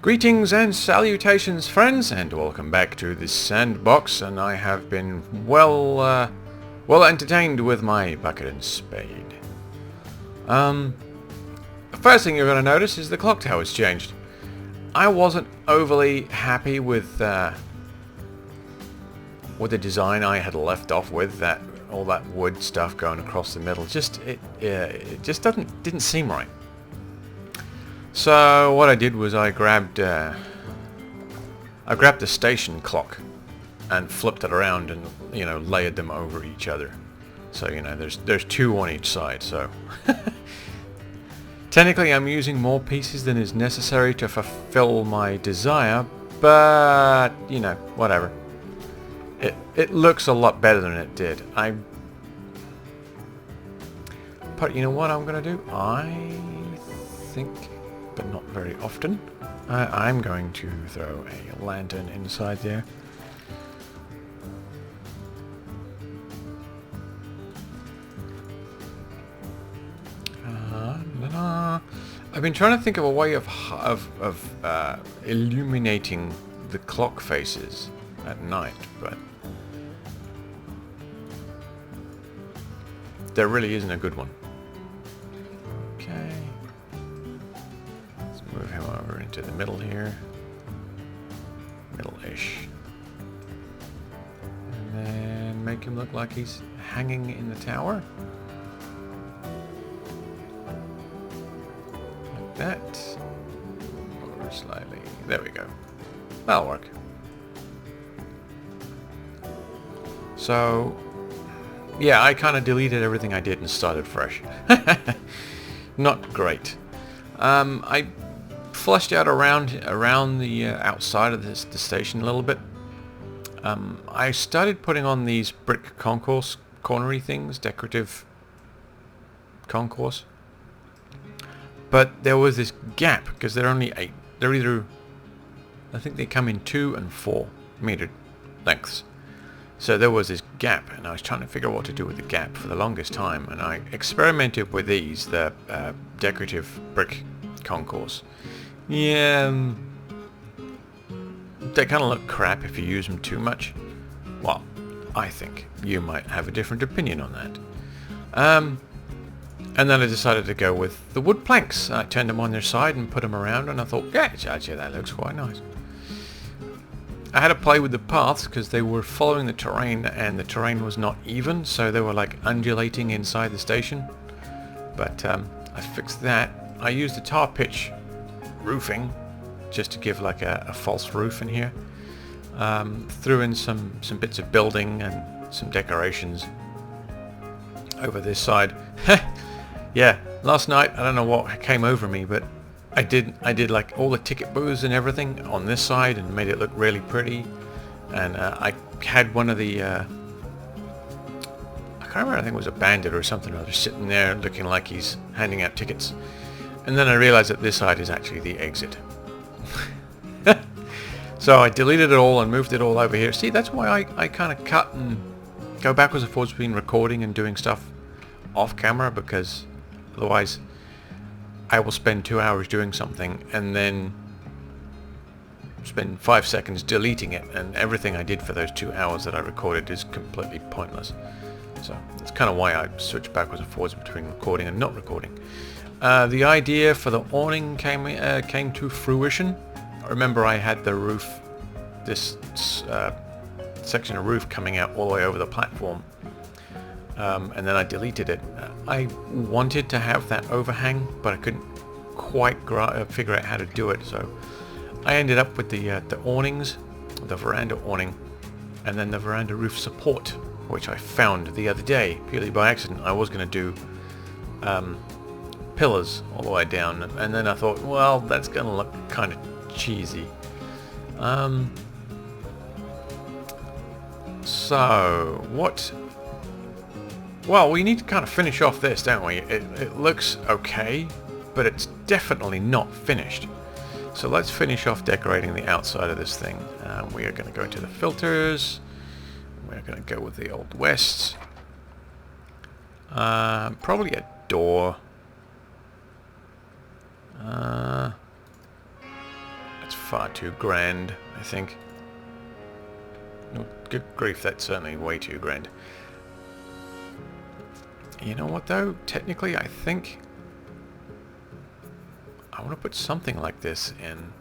Greetings and salutations, friends, and welcome back to the Sandbox. And I have been well entertained with my bucket and spade. The first thing you're going to notice is the clock tower's changed. I wasn't overly happy with the design I had left off with. That all that wood stuff going across the middle, it just didn't seem right. So what I did was I grabbed the station clock and flipped it around and layered them over each other. So there's two on each side. So technically I'm using more pieces than is necessary to fulfill my desire, but whatever. It looks a lot better than it did. But you know what I'm gonna do? I think, but not very often, I'm going to throw a lantern inside there. I've been trying to think of a way of illuminating the clock faces at night, but there really isn't a good one. Okay. Let's move him over into the middle here. Middle-ish. And then make him look like he's hanging in the tower. Like that. Over slightly. There we go. That'll work. So, yeah, I kind of deleted everything I did and started fresh. Not great. I flushed out around the outside of the station a little bit. I started putting on these brick concourse cornery things, decorative concourse. But there was this gap because they're only 8. They're either, I think they come in 2 and 4 meter lengths. So there was this gap, and I was trying to figure out what to do with the gap for the longest time, and I experimented with these, the decorative brick concourse. Yeah, they kind of look crap if you use them too much. Well, I think you might have a different opinion on that. And then I decided to go with the wood planks. I turned them on their side and put them around, and I thought, yeah, actually that looks quite nice. I had to play with the paths because they were following the terrain, and the terrain was not even, so they were like undulating inside the station. But I fixed that. I used the tar pitch roofing just to give like a false roof in here. Threw in some bits of building and some decorations over this side. Yeah, last night I don't know what came over me, but I did like all the ticket booths and everything on this side and made it look really pretty. And I had one of the I can't remember, I think it was a bandit or something or other sitting there looking like he's handing out tickets. And then I realized that this side is actually the exit. So I deleted it all and moved it all over here. See, that's why I kind of cut and go backwards and forwards between recording and doing stuff off camera, because otherwise I will spend 2 hours doing something and then spend 5 seconds deleting it, and everything I did for those 2 hours that I recorded is completely pointless. So that's kind of why I switch backwards and forwards between recording and not recording. The idea for the awning came to fruition. Remember, I had the roof, this section of roof coming out all the way over the platform, and then I deleted it. I wanted to have that overhang, but I couldn't quite figure out how to do it, so I ended up with the awnings, the veranda awning, and then the veranda roof support, which I found the other day purely by accident. I was going to do pillars all the way down, and then I thought, well, that's going to look kind of cheesy. So what? Well, we need to kind of finish off this, don't we? It looks okay, but it's definitely not finished. So let's finish off decorating the outside of this thing. We are going to go into the filters. We're going to go with the Old West. Probably a door. That's far too grand, I think. No, good grief, that's certainly way too grand. You know what though? Technically, I think I want to put something like this in,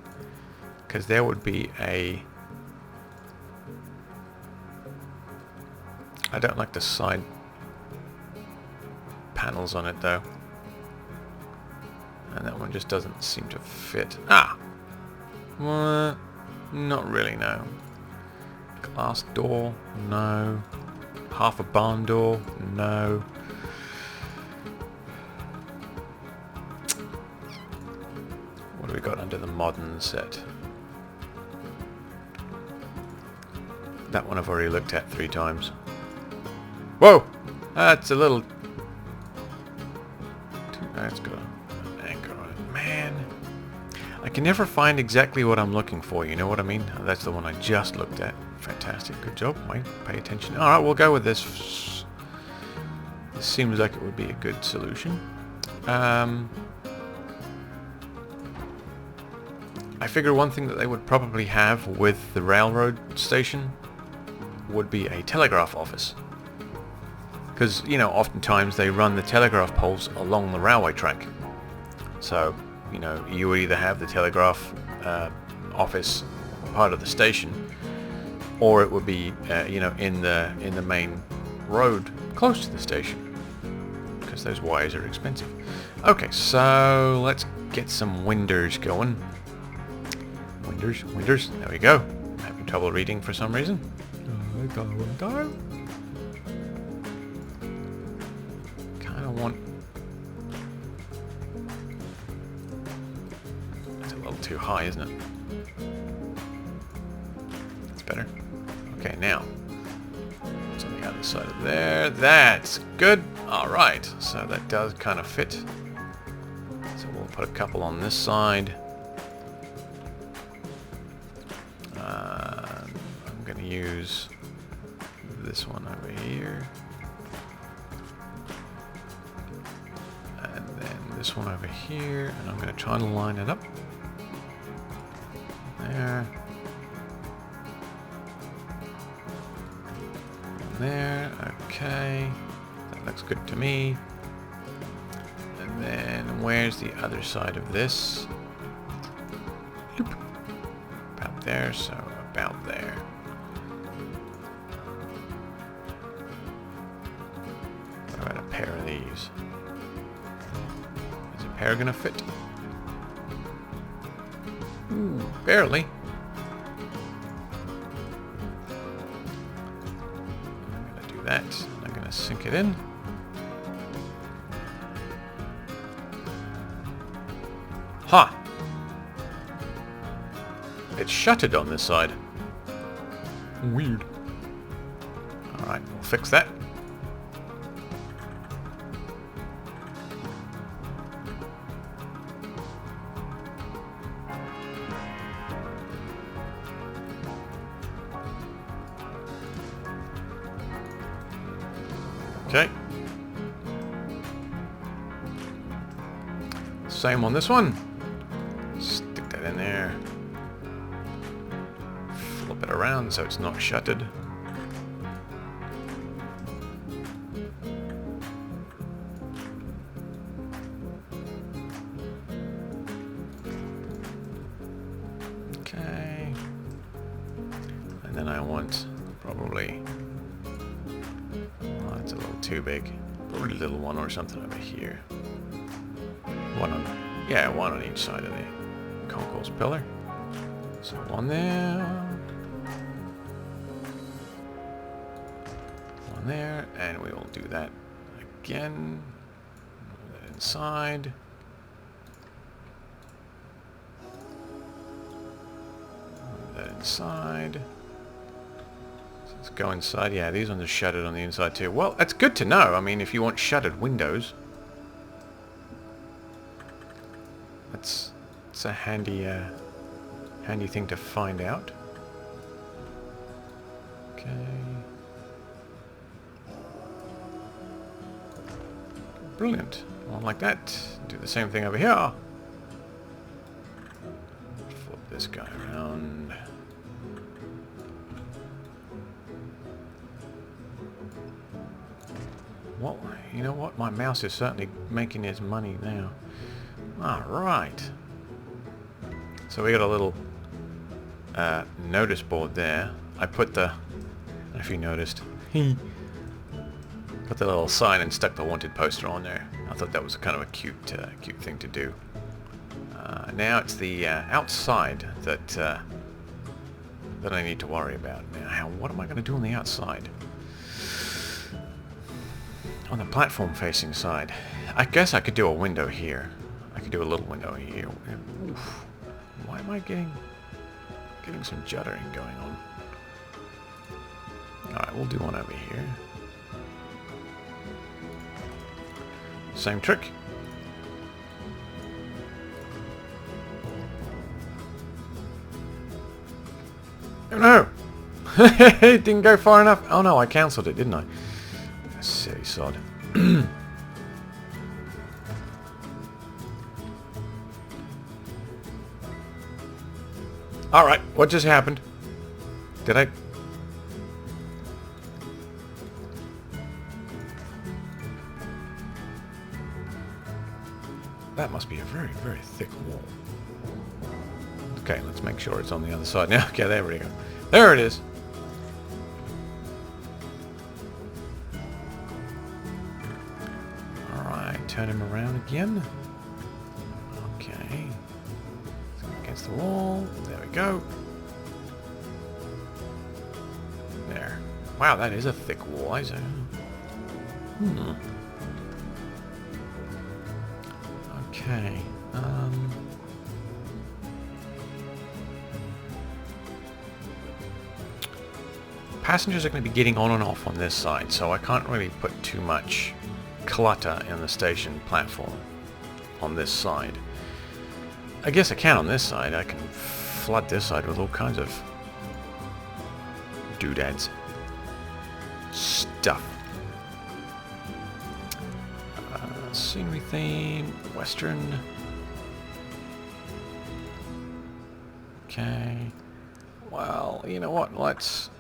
because there would be a... I don't like the side panels on it though. And that one just doesn't seem to fit. Ah! Not really, no. Glass door? No. Half a barn door? No. What do we got under the modern set? That one I've already looked at 3 times. Whoa! That's a little... That's got an anchor on it. Man! I can never find exactly what I'm looking for, you know what I mean? That's the one I just looked at. Fantastic, good job. Wait, pay attention. Alright, we'll go with this. This seems like it would be a good solution. I figure one thing that they would probably have with the railroad station would be a telegraph office. Because, you know, oftentimes they run the telegraph poles along the railway track. So, you know, you would either have the telegraph office part of the station, or it would be, you know, in the main road close to the station. Because those wires are expensive. Okay, so let's get some windows going. Windows, there we go. I'm having trouble reading for some reason. Kind of want... That's a little too high, isn't it? That's better. Okay, now. It's on the other side of there. That's good. Alright, so that does kind of fit. So we'll put a couple on this side. I'm going to use this one over here. And then this one over here. And I'm going to try to line it up. There. There. Okay. That looks good to me. And then where's the other side of this? Bloop. About there, so about there. What about a pair of these? Is a pair gonna fit? Ooh, barely. I'm gonna do that. I'm gonna sink it in. Ha! It's shuttered on this side. Weird. Alright, we'll fix that. Okay. Same on this one. Stick that in there. Flip it around so it's not shuttered. Okay. And then I want probably... Oh, that's a little too big. Probably a little one or something over here. One on each side of the concourse pillar. So one there. One there, and we will do that again. Move that inside. Move that inside. So let's go inside. Yeah, these ones are shuttered on the inside too. Well, that's good to know. I mean, if you want shuttered windows, it's a handy handy thing to find out. Okay. Brilliant. On like that. Do the same thing over here. Flip this guy around. Well, you know what? My mouse is certainly making his money now. Alright. So we got a little notice board there. I put the... I don't know if you noticed. Put the little sign and stuck the wanted poster on there. I thought that was kind of a cute thing to do. Now it's the outside that I need to worry about. Now, what am I going to do on the outside? On the platform-facing side, I guess I could do a window here. I could do a little window here. Oof. Why am I getting some juddering going on? Alright, we'll do one over here. Same trick. Oh no! It didn't go far enough. Oh no, I cancelled it, didn't I? Silly sod. Alright, what just happened? Did I... That must be a very, very thick wall. Okay, let's make sure it's on the other side now. Okay, there we go. There it is. Alright, turn him around again. Okay. Against the wall. There we go. There. Wow, that is a thick wall, isn't it? Okay. Passengers are going to be getting on and off on this side, so I can't really put too much clutter in the station platform on this side. I guess I can on this side. I can flood this side with all kinds of doodads. Stuff. Scenery theme, Western. Okay. Well, you know what? Let's...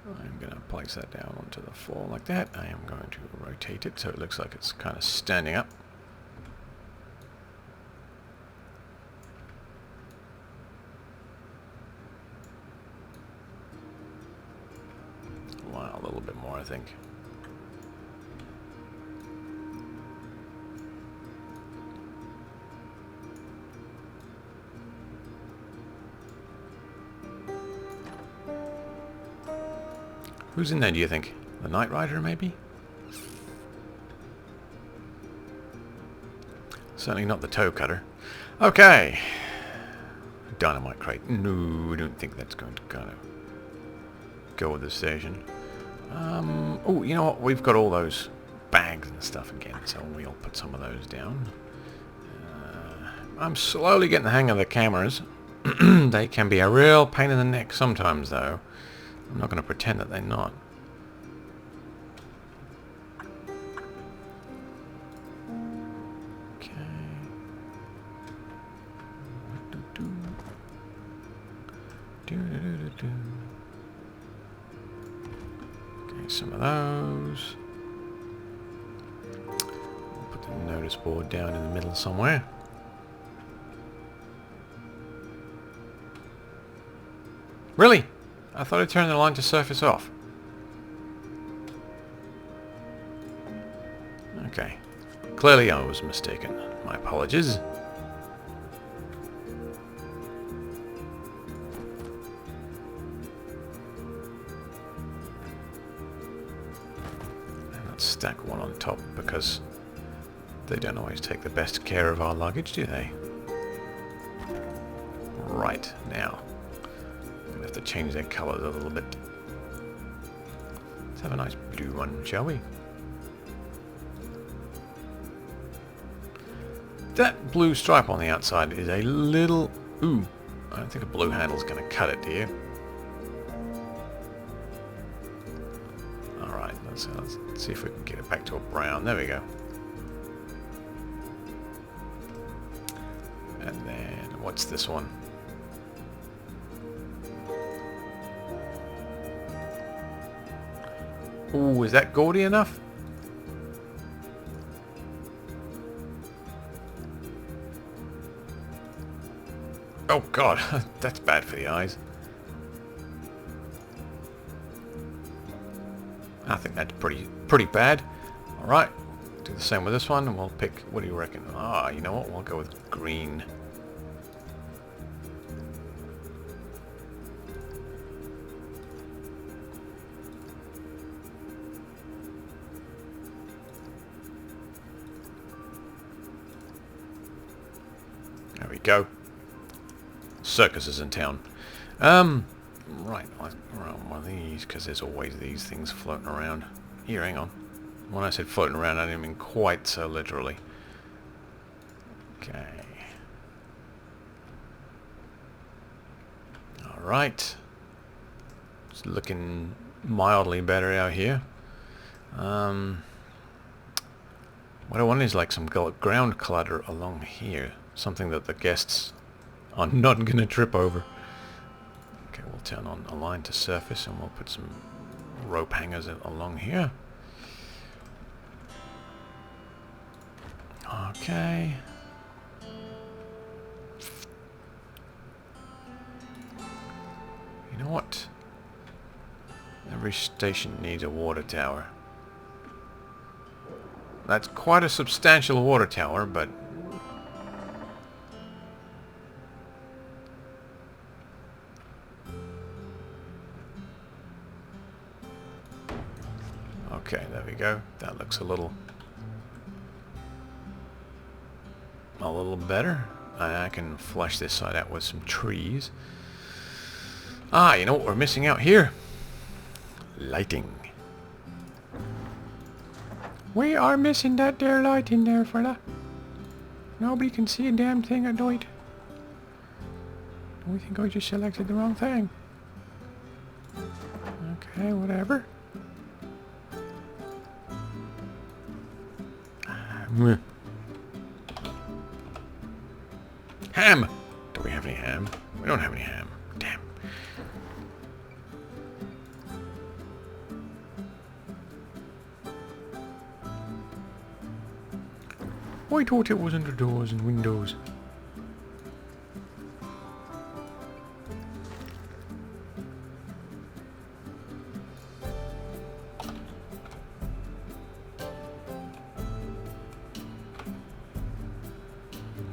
I'm going to place that down onto the floor like that. I am going to rotate it so it looks like it's kind of standing up. Wow, a little bit more, I think. Who's in there, do you think? The Knight Rider, maybe? Certainly not the toe cutter. Okay. Dynamite crate. No, I don't think that's going to kind of go with the station. Oh, you know what? We've got all those bags and stuff again, so we'll put some of those down. I'm slowly getting the hang of the cameras. They can be a real pain in the neck sometimes, though. I'm not going to pretend that they're not. Okay. Okay, some of those. We'll put the notice board down in the middle somewhere. Really? I thought I turned the line to surface off. Okay. Clearly I was mistaken. My apologies. And let's stack one on top because they don't always take the best care of our luggage, do they? Right, now. Have to change their colours a little bit. Let's have a nice blue one, shall we? That blue stripe on the outside is a little... Ooh, I don't think a blue handle's going to cut it, do you? Alright, let's see if we can get it back to a brown. There we go. And then, what's this one? Ooh, is that gaudy enough? Oh god, that's bad for the eyes. I think that's pretty bad. Alright, do the same with this one and we'll pick, what do you reckon? Ah, you know what, we'll go with green. There we go. Circus is in town. Right, one of these, because there's always these things floating around. Here, hang on. When I said floating around, I didn't mean quite so literally. Okay. Alright. It's looking mildly better out here. What I want is like some ground clutter along here. Something that the guests are not going to trip over. Okay, we'll turn on align to surface and we'll put some rope hangers along here. Okay. You know what? Every station needs a water tower. That's quite a substantial water tower, but okay, there we go. That looks a little better. I can flush this side out with some trees. Ah, you know what we're missing out here? Lighting. We are missing that there lighting there, fella. Nobody can see a damn thing at night. We think I just selected the wrong thing. Okay, whatever. Ham! Do we have any ham? We don't have any ham. Damn. I thought it was under doors and windows.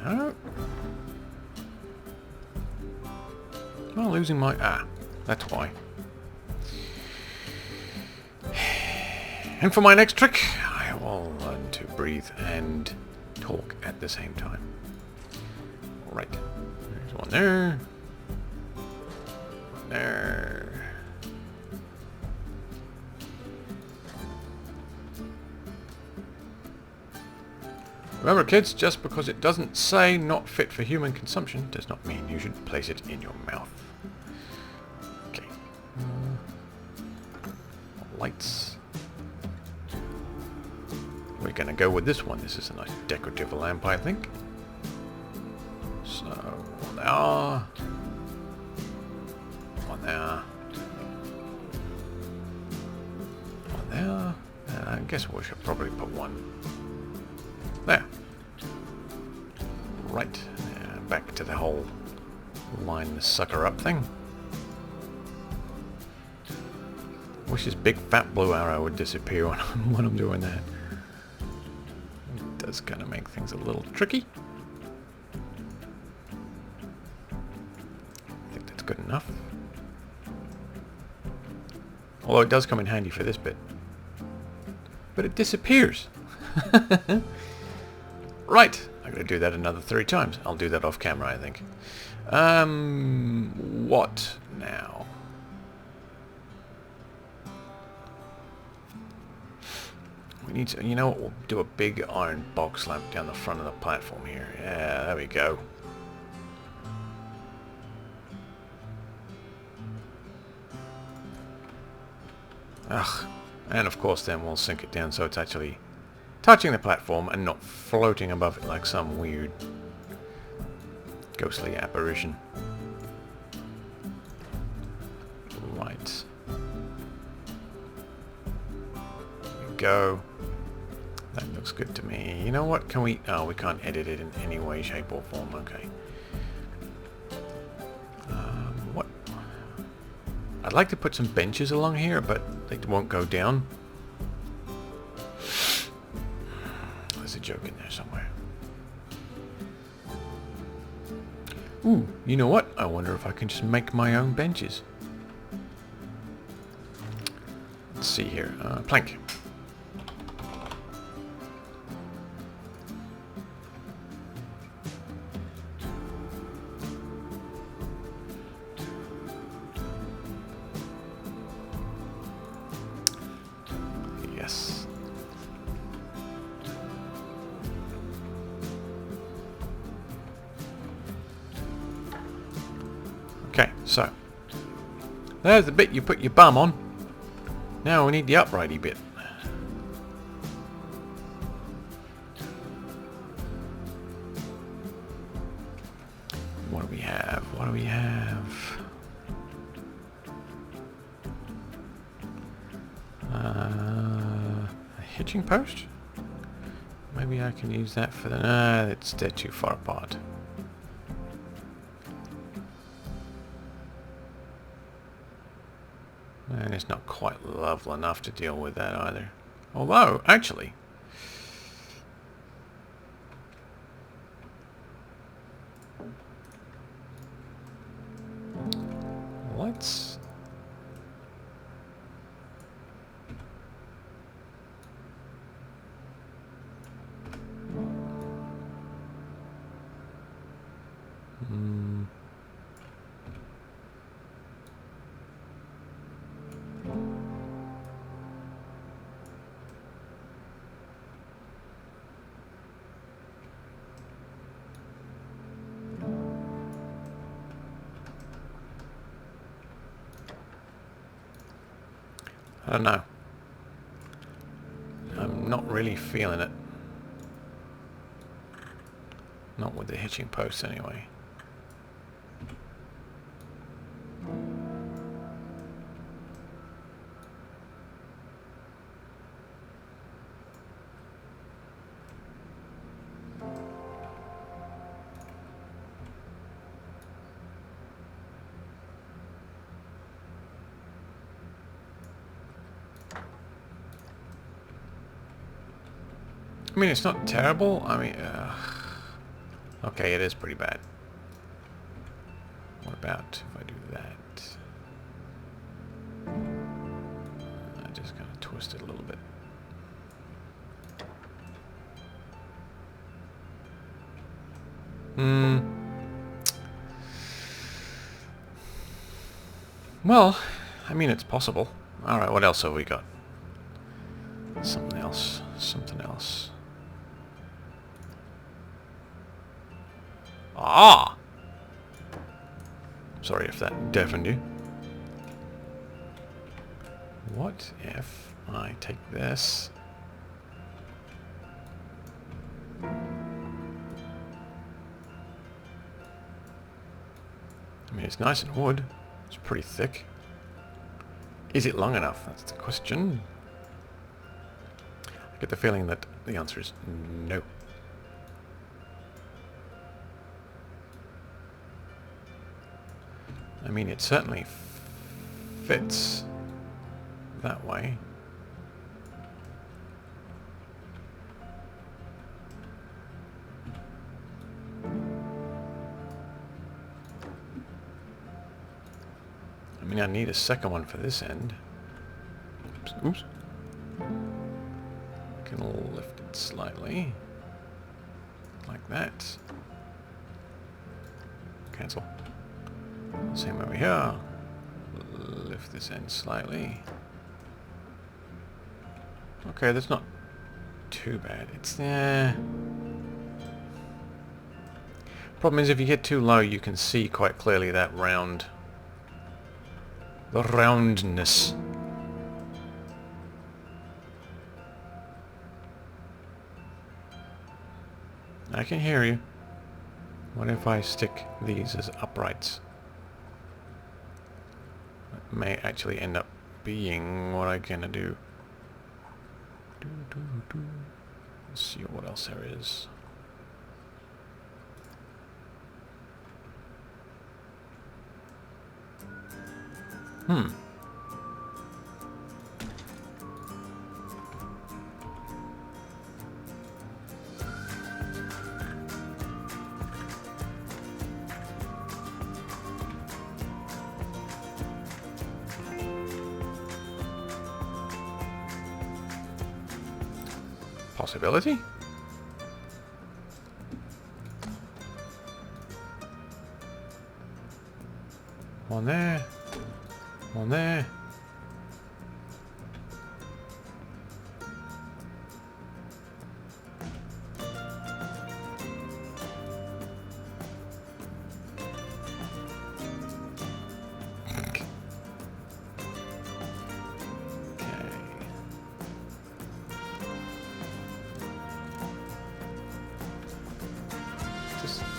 No. I'm losing my... Ah, that's why. And for my next trick, I will learn to breathe and talk at the same time. Alright. There's one there. One there. Remember kids, just because it doesn't say not fit for human consumption does not mean you should place it in your mouth. Okay. Lights. We're going to go with this one. This is a nice decorative lamp, I think. So, one there. One there. One there. And I guess we should probably put one there. Right. Back to the whole line the sucker up thing. Wish this big fat blue arrow would disappear when I'm doing that. It does kind of make things a little tricky. I think that's good enough. Although it does come in handy for this bit. But it disappears. Right. I'm going to do that another 3 times. I'll do that off camera, I think. What now? We need to, you know what, we'll do a big iron box lamp down the front of the platform here. Yeah, there we go. Ugh. And of course then we'll sink it down so it's actually touching the platform and not floating above it like some weird ghostly apparition. Right. There we go. That looks good to me. You know what? Can we... Oh, we can't edit it in any way, shape or form. Okay. What? I'd like to put some benches along here, but they won't go down. There's a joke in there somewhere. Ooh, you know what? I wonder if I can just make my own benches. Let's see here. Plank. Yes. Okay, so there's the bit you put your bum on. Now we need the uprighty bit. What do we have? What do we have? A hitching post? Maybe I can use that for the... they're too far apart. And it's not quite level enough to deal with that either. Although, actually... let's... I don't know. I'm not really feeling it. Not with the hitching post anyway. I mean, it's not terrible. I mean, okay, it is pretty bad. What about if I do that? I just kind of twist it a little bit. Well, I mean, it's possible. Alright, what else have we got? Something else. Something else. Ah! Sorry if that deafened you. What if I take this? I mean, it's nice and wood. It's pretty thick. Is it long enough? That's the question. I get the feeling that the answer is no. I mean, it certainly fits that way. I mean, I need a second one for this end. Oops. I can lift it slightly. Like that. Cancel. Same over here. Lift this end slightly. Okay, that's not too bad. It's problem is if you get too low, you can see quite clearly that round, the roundness. I can hear you. What if I stick these as uprights? It may actually end up being what I'm gonna do. Let's see what else there is. Possibility? One there. One there.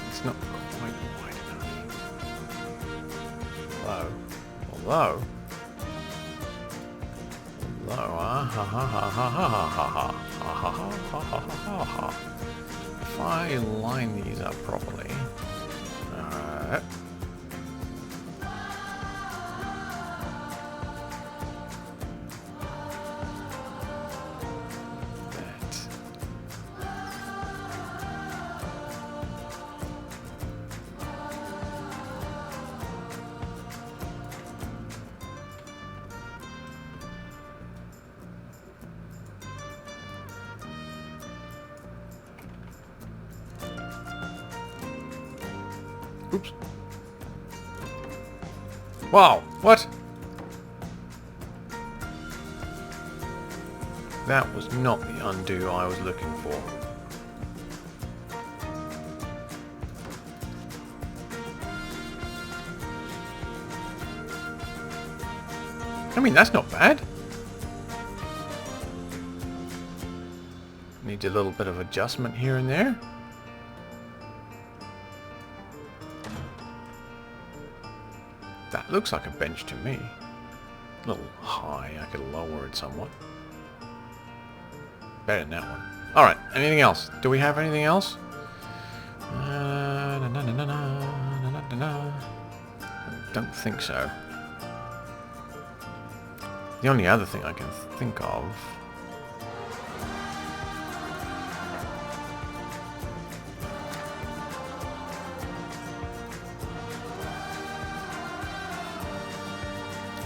It's not quite wide enough. Although, if I line these up properly, oops. Wow, what? That was not the undo I was looking for. I mean, that's not bad. Needs a little bit of adjustment here and there. That looks like a bench to me. A little high, I could lower it somewhat. Better than that one. Alright, anything else? Do we have anything else? I don't think so. The only other thing I can think of...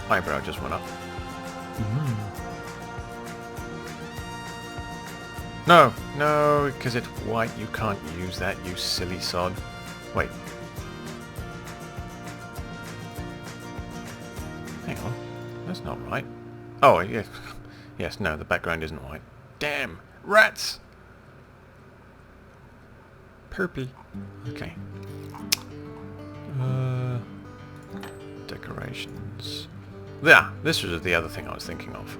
eyebrow just went up. No, no, because it's white. You can't use that, you silly sod. Wait. Hang on. That's not right. Oh, yes. Yes, no, the background isn't white. Damn! Rats! Purple. Okay. Decorations. Yeah, this was the other thing I was thinking of.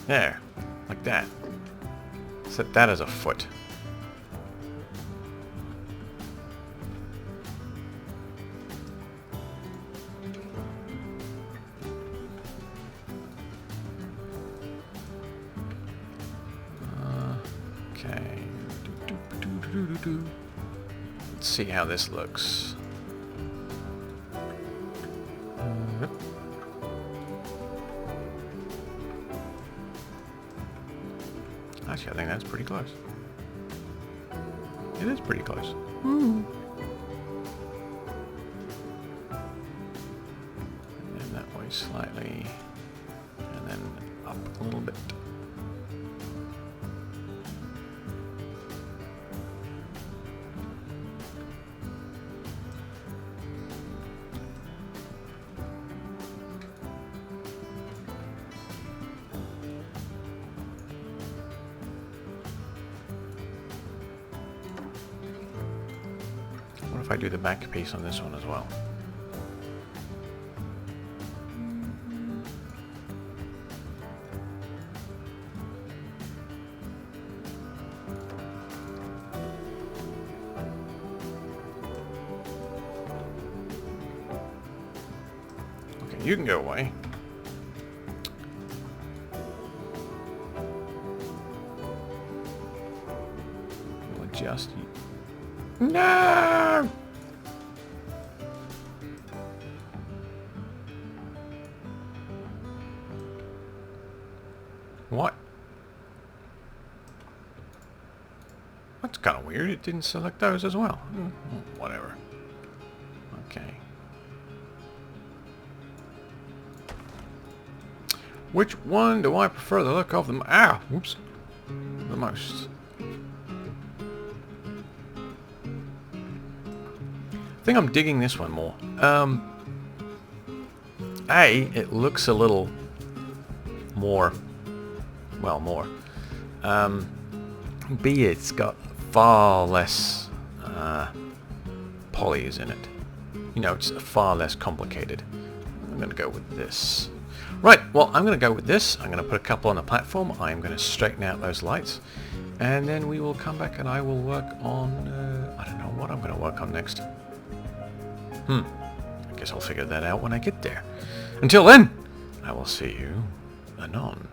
There, like that. Set that as a foot. Okay. Let's see how this looks. Actually, I think that's pretty close. It is pretty close. And then that way slightly. And then up a little bit. if I do the back piece on this one as well? Okay, you can go away. We'll adjust you. No! What? That's kind of weird. It didn't select those as well. Whatever. Okay. Which one do I prefer the look of them? Ah! Oops. The most. I think I'm digging this one more. A, it looks a little more, well, more. B, it's got far less polys in it. You know, it's far less complicated. I'm going to go with this. Right, well, I'm going to go with this. I'm going to put a couple on the platform. I'm going to straighten out those lights. And then we will come back and I will work on, I don't know what I'm going to work on next. I guess I'll figure that out when I get there. Until then, I will see you anon.